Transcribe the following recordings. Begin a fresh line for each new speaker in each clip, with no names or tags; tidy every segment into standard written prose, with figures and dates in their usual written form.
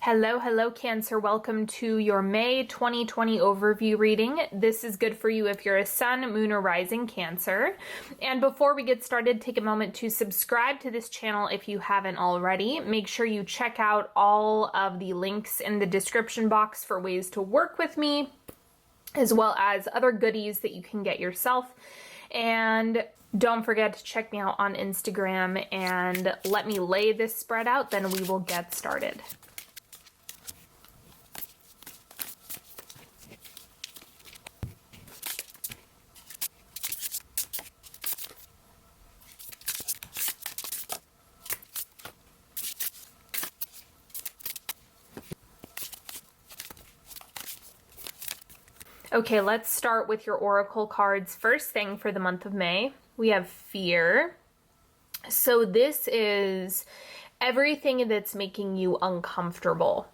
Hello, Cancer. Welcome to your May 2020 overview reading. This is good for you if you're a sun, moon, or rising Cancer. And before we get started, take a moment to subscribe to this channel if you haven't already. Make sure you check out all of the links in the description box for ways to work with me, as well as other goodies that you can get yourself. And don't forget to check me out on Instagram and let me lay this spread out, then we will get started. Okay, let's start with your oracle cards. First thing for the month of May, we have fear. So this is everything that's making you uncomfortable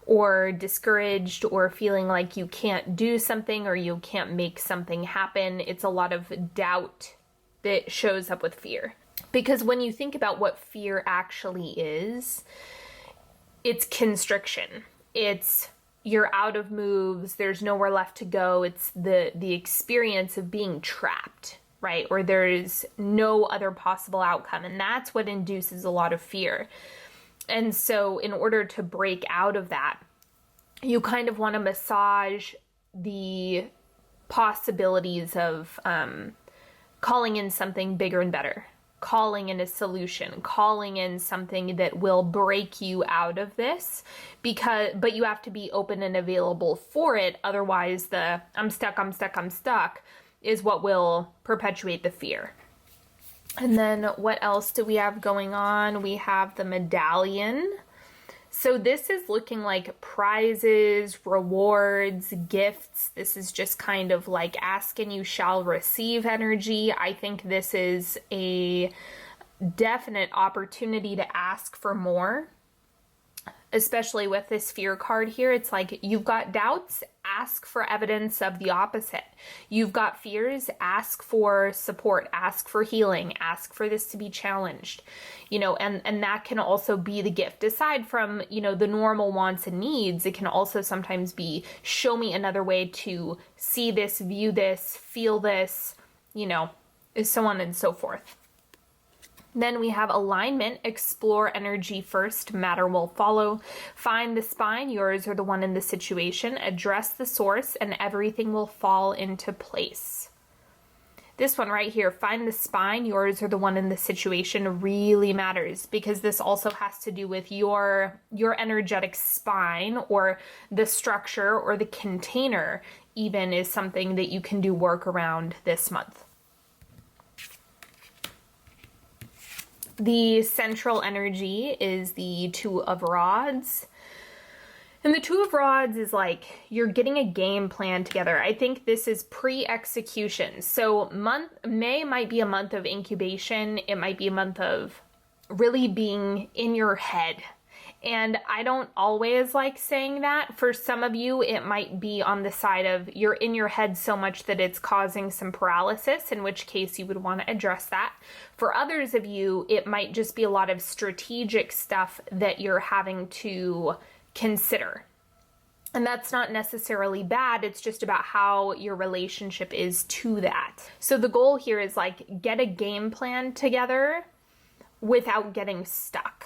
or discouraged or feeling like you can't do something or you can't make something happen. It's a lot of doubt that shows up with fear. Because when you think about what fear actually is, it's constriction. It's you're out of moves, there's nowhere left to go. It's the experience of being trapped, right? Or there's no other possible outcome. And that's what induces a lot of fear. And so in order to break out of that, you kind of want to massage the possibilities of calling in something bigger and better. Calling in a solution, calling in something that will break you out of this, but you have to be open and available for it. Otherwise, the I'm stuck is what will perpetuate the fear. And then what else do we have going on? We have the Medallion. So this is looking like prizes, rewards, gifts. This is just kind of like ask and you shall receive energy. I think this is a definite opportunity to ask for more, especially with this fear card here. It's like you've got doubts, ask for evidence of the opposite. You've got fears, ask for support, ask for healing, ask for this to be challenged, and that can also be the gift. Aside from, the normal wants and needs, it can also sometimes be show me another way to see this, view this, feel this, so on and so forth. Then we have alignment, explore energy first, matter will follow. Find the spine, yours are the one in the situation. Address the source and everything will fall into place. This one right here, find the spine, yours are the one in the situation, really matters because this also has to do with your energetic spine, or the structure or the container even is something that you can do work around this month. The central energy is the Two of Rods. And the Two of Rods is like you're getting a game plan together. I think this is pre-execution. So May might be a month of incubation. It might be a month of really being in your head. And I don't always like saying that. For some of you, it might be on the side of you're in your head so much that it's causing some paralysis, in which case you would want to address that. For others of you, it might just be a lot of strategic stuff that you're having to consider. And that's not necessarily bad. It's just about how your relationship is to that. So the goal here is like get a game plan together without getting stuck.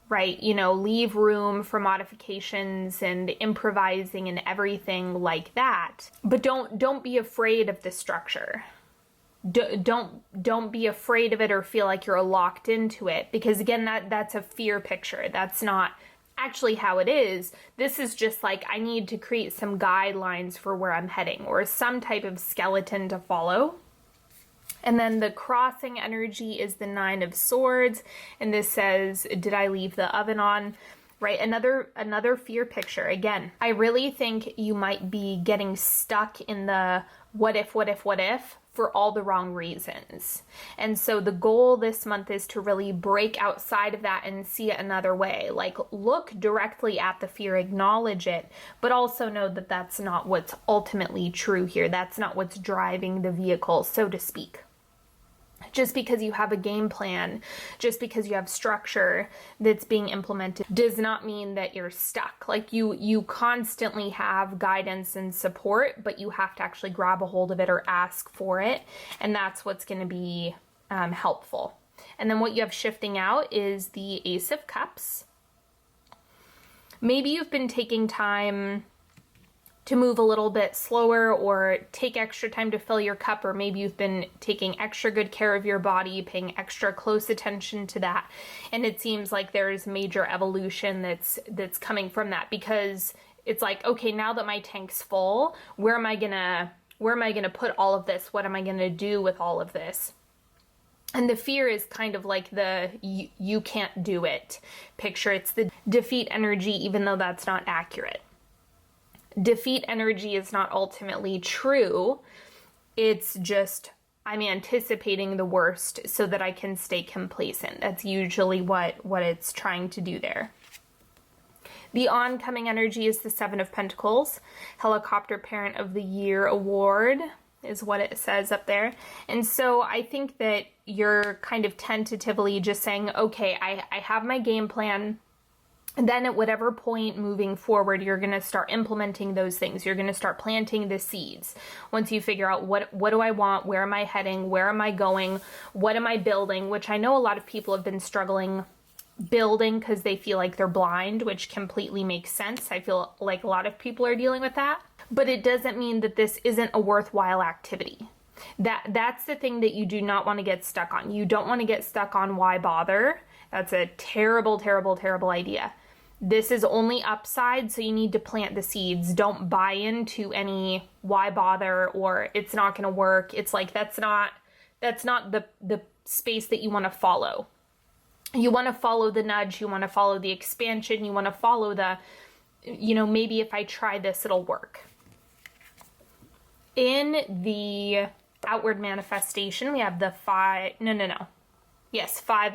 Right? Leave room for modifications and improvising and everything like that. But don't be afraid of the structure. Don't be afraid of it or feel like you're locked into it, because again, that's a fear picture. That's not actually how it is. This is just like I need to create some guidelines for where I'm heading, or some type of skeleton to follow. And then the crossing energy is the Nine of Swords. And this says, did I leave the oven on? Right? Another fear picture. Again, I really think you might be getting stuck in the what if for all the wrong reasons. And so the goal this month is to really break outside of that and see it another way. Like look directly at the fear, acknowledge it, but also know that that's not what's ultimately true here. That's not what's driving the vehicle, so to speak. Just because you have a game plan, just because you have structure that's being implemented, does not mean that you're stuck. Like you constantly have guidance and support, but you have to actually grab a hold of it or ask for it. And that's what's going to be helpful. And then what you have shifting out is the Ace of Cups. Maybe you've been taking time to move a little bit slower or take extra time to fill your cup, or maybe you've been taking extra good care of your body, paying extra close attention to that. And it seems like there's major evolution that's coming from that, because it's like, okay, now that my tank's full, where am I gonna put all of this? What am I gonna do with all of this? And the fear is kind of like the you can't do it picture. It's the defeat energy, even though that's not accurate. Defeat energy is not ultimately true. It's just, I'm anticipating the worst so that I can stay complacent. That's usually what it's trying to do there. The oncoming energy is the Seven of Pentacles. Helicopter Parent of the Year award is what it says up there. And so I think that you're kind of tentatively just saying, okay, I have my game plan. And then at whatever point moving forward, you're going to start implementing those things. You're going to start planting the seeds. Once you figure out what do I want? Where am I heading? Where am I going? What am I building? Which I know a lot of people have been struggling building because they feel like they're blind, which completely makes sense. I feel like a lot of people are dealing with that. But it doesn't mean that this isn't a worthwhile activity. That's the thing that you do not want to get stuck on. You don't want to get stuck on why bother. That's a terrible, terrible, terrible idea. This is only upside, so you need to plant the seeds. Don't buy into any why bother or it's not going to work. It's like that's not the space that you want to follow. You want to follow the nudge, you want to follow the expansion, you want to follow the, maybe if I try this, it'll work. In the outward manifestation, we have the Five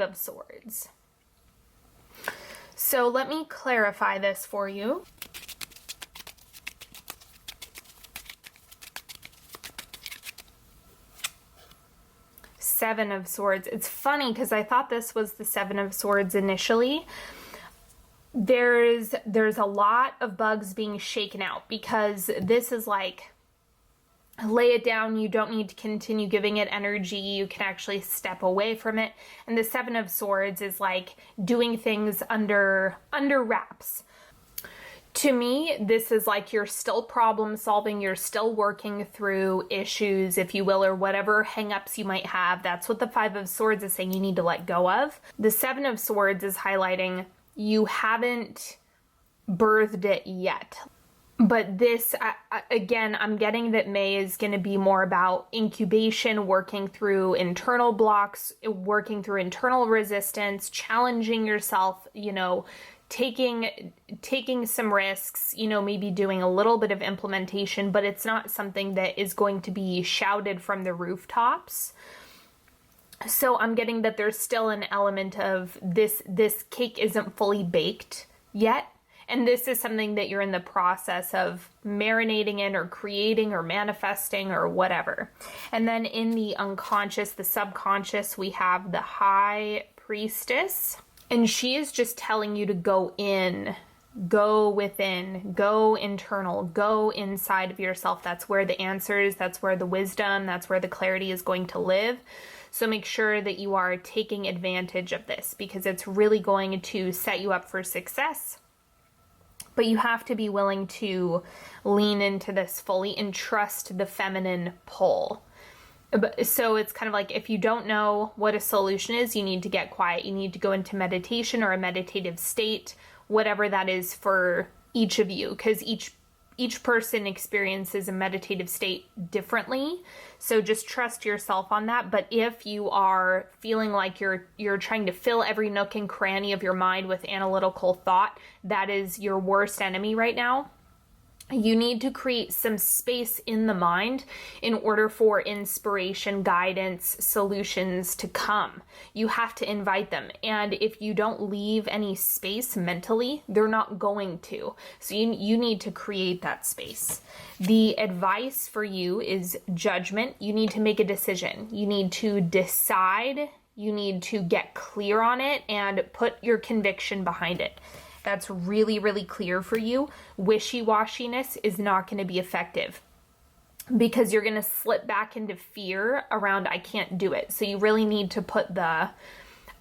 of Swords. So let me clarify this for you. Seven of Swords. It's funny because I thought this was the Seven of Swords initially. There's a lot of bugs being shaken out because this is like, lay it down. You don't need to continue giving it energy. You can actually step away from it. And the Seven of Swords is like doing things under wraps. To me, this is like you're still problem solving. You're still working through issues, if you will, or whatever hangups you might have. That's what the Five of Swords is saying you need to let go of. The Seven of Swords is highlighting you haven't birthed it yet. But this, again, I'm getting that May is going to be more about incubation, working through internal blocks, working through internal resistance, challenging yourself, taking some risks, maybe doing a little bit of implementation, but it's not something that is going to be shouted from the rooftops. So I'm getting that there's still an element of this cake isn't fully baked yet. And this is something that you're in the process of marinating in or creating or manifesting or whatever. And then in the unconscious, the subconscious, we have the High Priestess. And she is just telling you to go in, go within, go internal, go inside of yourself. That's where the answers, that's where the wisdom, that's where the clarity is going to live. So make sure that you are taking advantage of this because it's really going to set you up for success. But you have to be willing to lean into this fully and trust the feminine pull. So it's kind of like if you don't know what a solution is, you need to get quiet. You need to go into meditation or a meditative state, whatever that is for each of you, because each person experiences a meditative state differently. So just trust yourself on that. But if you are feeling like you're trying to fill every nook and cranny of your mind with analytical thought, that is your worst enemy right now. You need to create some space in the mind in order for inspiration, guidance, solutions to come. You have to invite them. And if you don't leave any space mentally, they're not going to. So you need to create that space. The advice for you is judgment. You need to make a decision. You need to decide. You need to get clear on it and put your conviction behind it. That's really, really clear for you. Wishy-washiness is not going to be effective because you're going to slip back into fear around I can't do it. So you really need to put the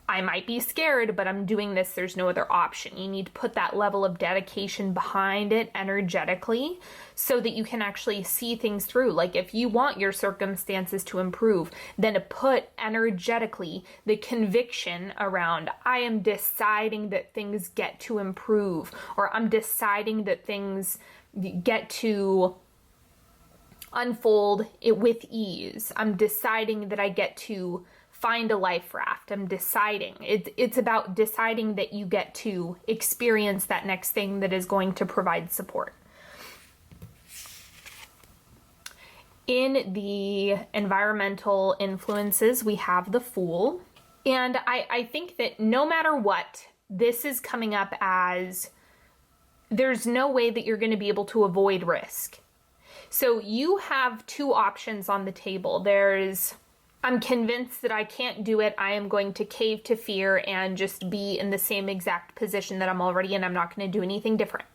I might be scared, but I'm doing this. There's no other option. You need to put that level of dedication behind it energetically so that you can actually see things through. Like if you want your circumstances to improve, then put energetically the conviction around I am deciding that things get to improve, or I'm deciding that things get to unfold it with ease. I'm deciding that I get to find a life raft. I'm deciding. It's about deciding that you get to experience that next thing that is going to provide support. In the environmental influences, we have the Fool. And I think that no matter what, this is coming up as there's no way that you're going to be able to avoid risk. So you have two options on the table. There's I'm convinced that I can't do it. I am going to cave to fear and just be in the same exact position that I'm already in. I'm not going to do anything different.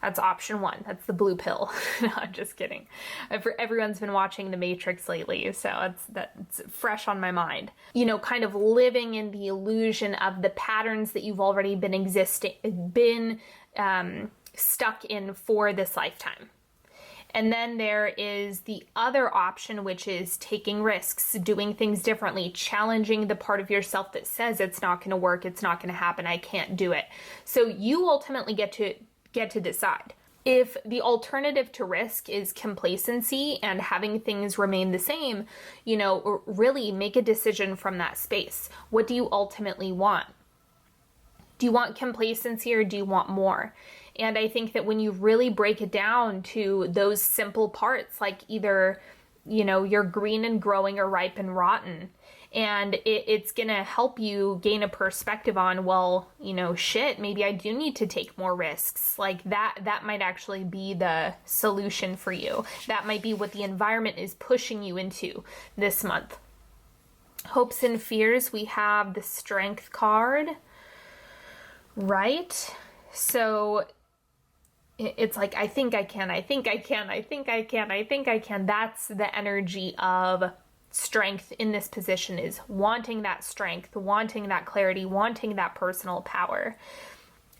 That's option one. That's the blue pill. No, I'm just kidding. Everyone's been watching The Matrix lately, so it's fresh on my mind. You know, kind of living in the illusion of the patterns that you've already been stuck in for this lifetime. And then there is the other option, which is taking risks, doing things differently, challenging the part of yourself that says it's not going to work, it's not going to happen, I can't do it. So you ultimately get to decide. If the alternative to risk is complacency and having things remain the same, you know, really make a decision from that space. What do you ultimately want? Do you want complacency or do you want more? And I think that when you really break it down to those simple parts, like either, you know, you're green and growing or ripe and rotten, and it's going to help you gain a perspective on, well, you know, shit, maybe I do need to take more risks. Like that might actually be the solution for you. That might be what the environment is pushing you into this month. Hopes and fears, we have the Strength card, right? So it's like, I think I can, I think I can, I think I can, I think I can. That's the energy of strength in this position, is wanting that strength, wanting that clarity, wanting that personal power,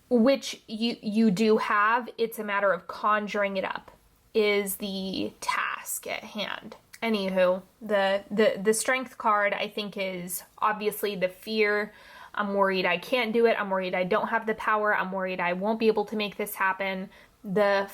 which you do have. It's a matter of conjuring it up is the task at hand. Anywho, the strength card, I think, is obviously the fear. I'm worried I can't do it. I'm worried I don't have the power. I'm worried I won't be able to make this happen. The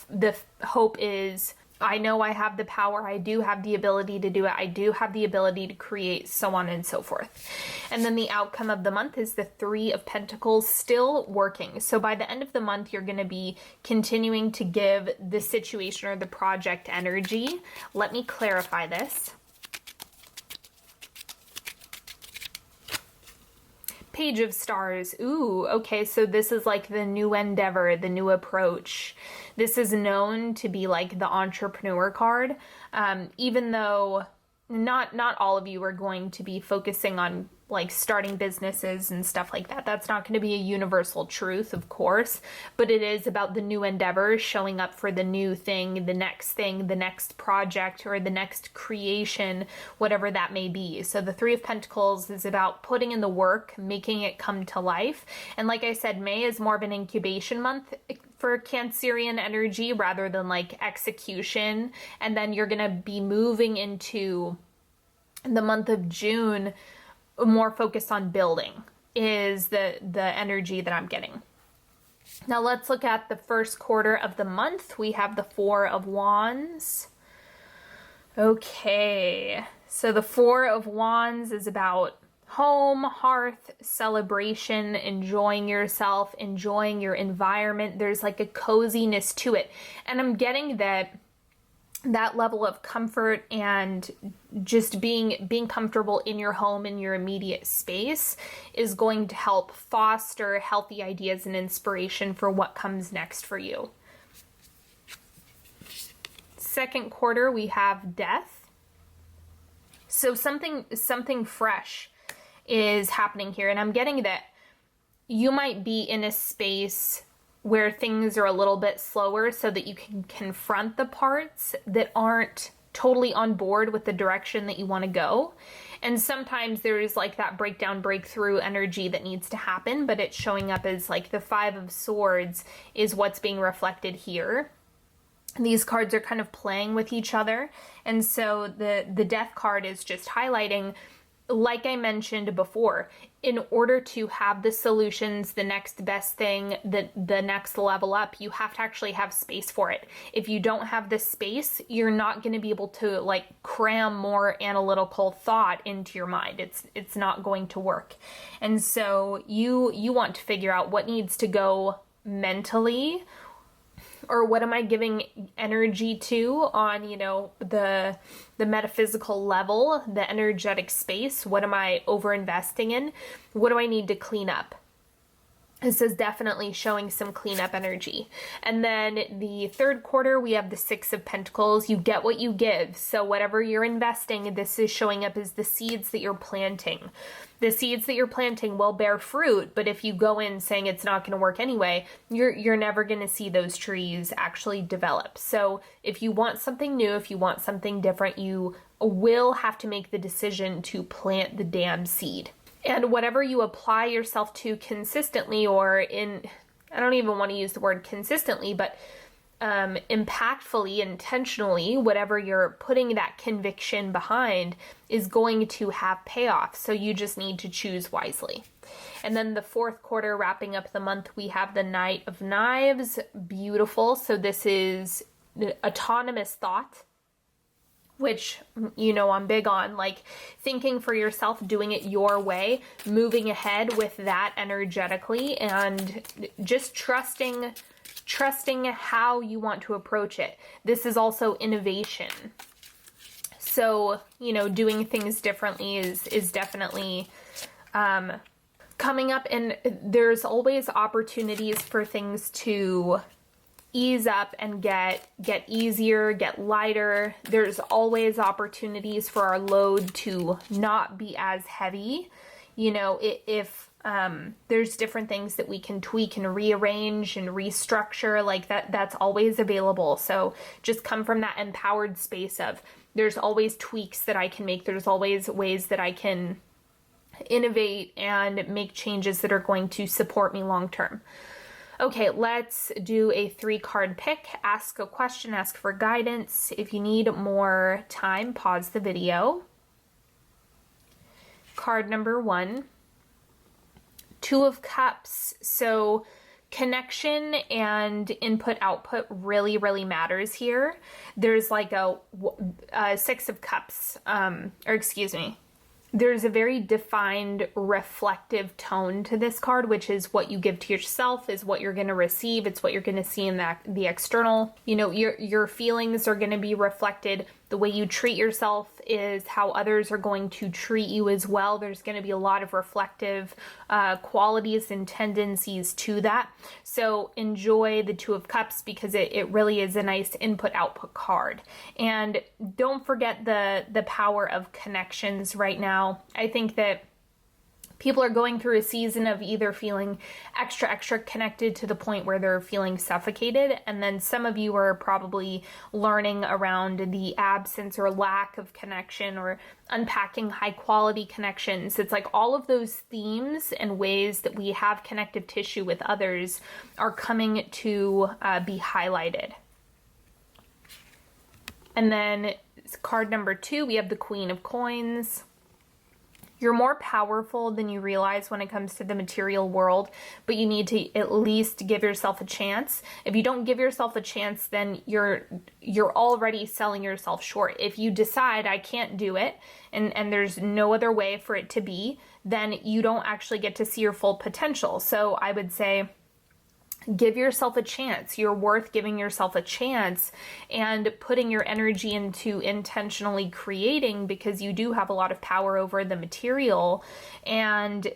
hope is, I know I have the power. I do have the ability to do it. I do have the ability to create, so on and so forth. And then the outcome of the month is the Three of Pentacles, still working. So by the end of the month, you're going to be continuing to give the situation or the project energy. Let me clarify this. Page of Stars. Ooh, okay, so this is like the new endeavor, the new approach. This is known to be like the entrepreneur card, even though not all of you are going to be focusing on like starting businesses and stuff like that. That's not going to be a universal truth, of course, but it is about the new endeavor, showing up for the new thing, the next project, or the next creation, whatever that may be. So the Three of Pentacles is about putting in the work, making it come to life. And like I said, May is more of an incubation month for Cancerian energy rather than like execution. And then you're going to be moving into the month of June, more focused on building, is the energy that I'm getting. Now let's look at the first quarter of the month. We have the Four of Wands. Okay, so the Four of Wands is about home, hearth, celebration, enjoying yourself, enjoying your environment. There's like a coziness to it. And I'm getting that level of comfort and just being comfortable in your home, in your immediate space, is going to help foster healthy ideas and inspiration for what comes next for you. Second quarter, we have death. So something fresh is happening here. And I'm getting that you might be in a space where things are a little bit slower so that you can confront the parts that aren't totally on board with the direction that you want to go. And sometimes there is like that breakdown, breakthrough energy that needs to happen, but it's showing up as like the Five of Swords is what's being reflected here. These cards are kind of playing with each other. And so the death card is just highlighting, like I mentioned before, in order to have the solutions, the next best thing, the next level up, you have to actually have space for it. If you don't have the space, you're not going to be able to like cram more analytical thought into your mind. It's not going to work. And so you want to figure out what needs to go mentally, or what am I giving energy to on, the metaphysical level, the energetic space? What am I over investing in? What do I need to clean up? This is definitely showing some cleanup energy. And then the third quarter, we have the Six of Pentacles. You get what you give. So whatever you're investing, this is showing up as the seeds that you're planting. The seeds that you're planting will bear fruit, but if you go in saying it's not going to work anyway, you're never going to see those trees actually develop. So if you want something new, if you want something different, you will have to make the decision to plant the damn seed. And whatever you apply yourself to consistently, or I don't even want to use the word consistently, but impactfully, intentionally, whatever you're putting that conviction behind is going to have payoff. So you just need to choose wisely. And then the fourth quarter, wrapping up the month, we have the Knight of Knives. Beautiful. So this is autonomous thought, which, I'm big on, like thinking for yourself, doing it your way, moving ahead with that energetically, and just trusting how you want to approach it. This is also innovation. So, doing things differently is definitely coming up, and there's always opportunities for things to ease up and get easier, get lighter. There's always opportunities for our load to not be as heavy. If there's different things that we can tweak and rearrange and restructure, like that's always available. So just come from that empowered space of, there's always tweaks that I can make. There's always ways that I can innovate and make changes that are going to support me long term. Okay, let's do a 3-card pick. Ask a question, ask for guidance. If you need more time, pause the video. Card number 1, Two of Cups. So connection and input-output really, really matters here. There's like a Six of Cups, there's a very defined reflective tone to this card, which is what you give to yourself is what you're going to receive. It's what you're going to see in the external. Your feelings are going to be reflected. The way you treat yourself is how others are going to treat you as well. There's going to be a lot of reflective qualities and tendencies to that. So enjoy the Two of Cups, because it really is a nice input-output card. And don't forget the power of connections right now. I think that people are going through a season of either feeling extra connected to the point where they're feeling suffocated, and then some of you are probably learning around the absence or lack of connection, or unpacking high quality connections. It's like all of those themes and ways that we have connective tissue with others are coming to be highlighted. And then card number 2, we have the Queen of Coins. You're more powerful than you realize when it comes to the material world, but you need to at least give yourself a chance. If you don't give yourself a chance, then you're already selling yourself short. If you decide I can't do it, and there's no other way for it to be, then you don't actually get to see your full potential. So I would say, give yourself a chance. You're worth giving yourself a chance and putting your energy into intentionally creating, because you do have a lot of power over the material, and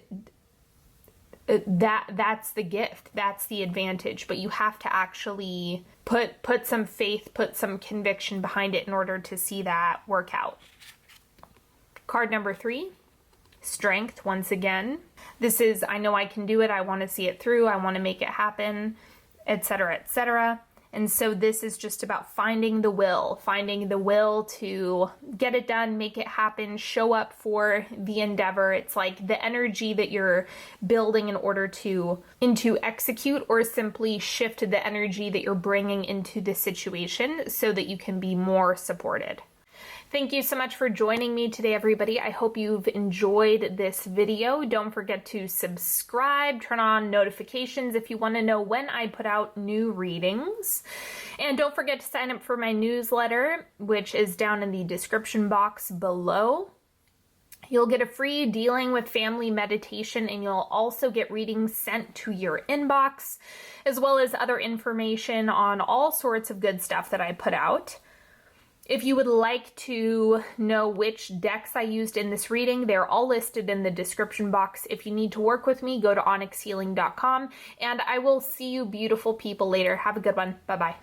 that's the gift, that's the advantage. But you have to actually put some faith, put some conviction behind it in order to see that work out. Card number 3, Strength, once again. This is, I know I can do it, I want to see it through, I want to make it happen, etc., etc. And so this is just about finding the will to get it done, make it happen, show up for the endeavor. It's like the energy that you're building in order to execute, or simply shift the energy that you're bringing into the situation so that you can be more supported. Thank you so much for joining me today, everybody. I hope you've enjoyed this video. Don't forget to subscribe, turn on notifications if you want to know when I put out new readings. And don't forget to sign up for my newsletter, which is down in the description box below. You'll get a free dealing with family meditation, and you'll also get readings sent to your inbox, as well as other information on all sorts of good stuff that I put out. If you would like to know which decks I used in this reading, they're all listed in the description box. If you need to work with me, go to onyxhealing.com, and I will see you beautiful people later. Have a good one. Bye-bye.